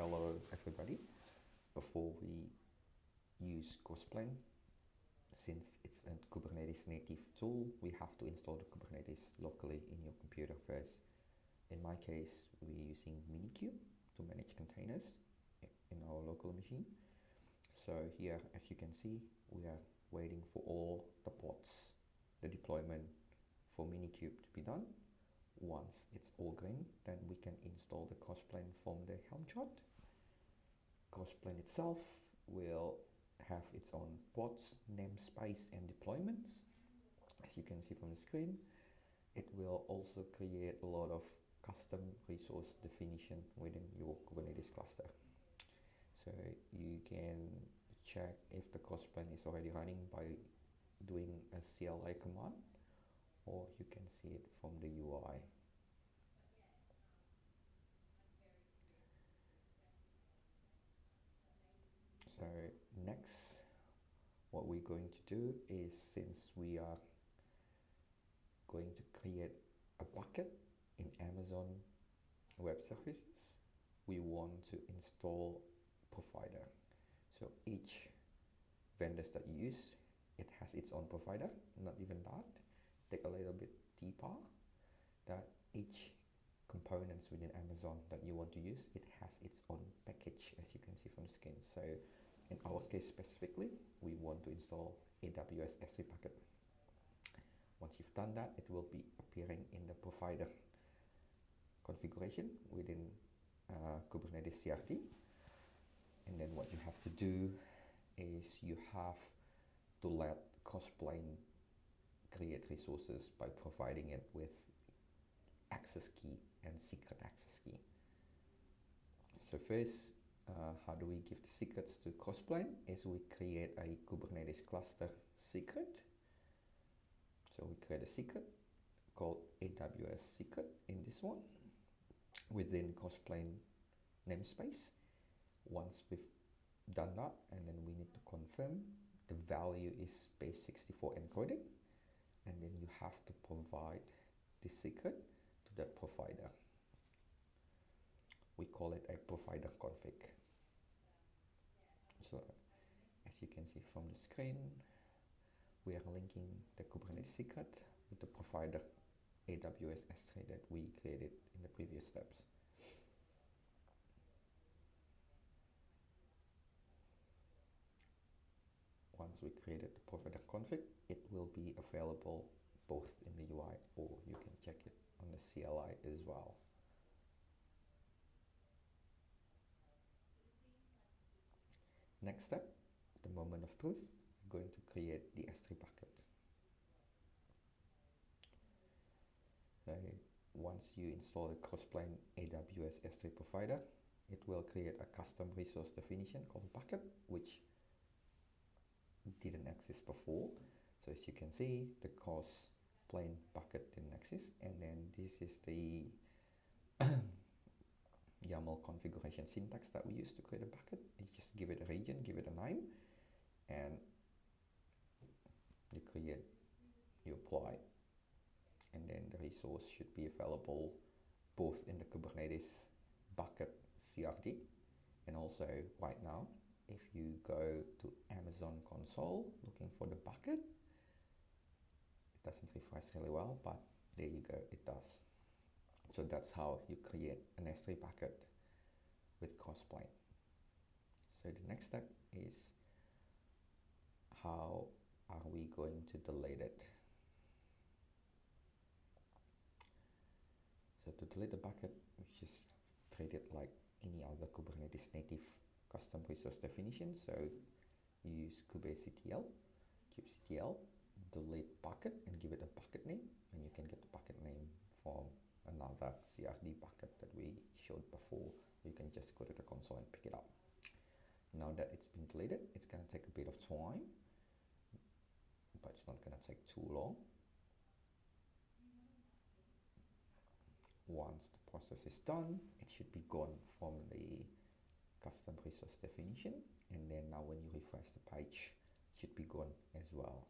hello everybody. Before we use Crossplane, since it's a Kubernetes native tool, we have to install the Kubernetes locally in your computer first. In my case, we're using Minikube to manage containers in our local machine. So here, as you can see, we are waiting for all the pods, the deployment for Minikube to be done. Once it's all green, then we can install the Crossplane from the Helm chart. Crossplane itself will have its own pods, namespace, and deployments. As you can see from the screen, it will also create a lot of custom resource definition within your Kubernetes cluster. So you can check if the Crossplane is already running by doing a CLI command, or you can see it from the UI. So next, what we're going to do is, since we are going to create a bucket in Amazon Web Services, we want to install provider. So each vendors that you use, it has its own provider. Not even that, take a little bit deeper, that each components within Amazon that you want to use, it has its own package, as you can see from the screen. So in our case specifically, we want to install AWS S3 bucket. Once you've done that, it will be appearing in the provider configuration within Kubernetes CRD. And then what you have to do is you have to let Crossplane create resources by providing it with access key and secret access key. So first, how do we give the secrets to Crossplane? Is we create a Kubernetes cluster secret. So we create a secret called AWS secret in this one within Crossplane namespace. Once we've done that, and then we need to confirm the value is base64 encoded, and then you have to provide the secret to that provider. We call it a provider config. So as you can see from the screen, we are linking the Kubernetes secret with the provider AWS S3 that we created in the previous steps. Once we created the provider config, it will be available both in the UI, or you can check it on the CLI as well. Next step, the moment of truth, we're going to create the S3 bucket. So once you install the Crossplane AWS S3 provider, it will create a custom resource definition called bucket, which didn't exist before. So as you can see, the Crossplane bucket didn't exist, and then this is the YAML configuration syntax that we use to create a bucket. You just give it a region, give it a name, and you create, you apply, and then the resource should be available both in the Kubernetes bucket CRD, and also right now, if you go to Amazon console looking for the bucket, it doesn't refresh really well, but there you go, it does. So that's how you create an S3 bucket with Crossplane. So the next step is, how are we going to delete it? So to delete the bucket, we just treat it like any other Kubernetes native custom resource definition. So you use kubectl, kubectl, delete bucket, and give it a bucket name, and you can get the bucket name from another CRD bucket that we showed before. You can just go to the console and pick it up. Now that it's been deleted, it's going to take a bit of time, but it's not going to take too long. Once the process is done, it should be gone from the custom resource definition, and then now when you refresh the page, it should be gone as well.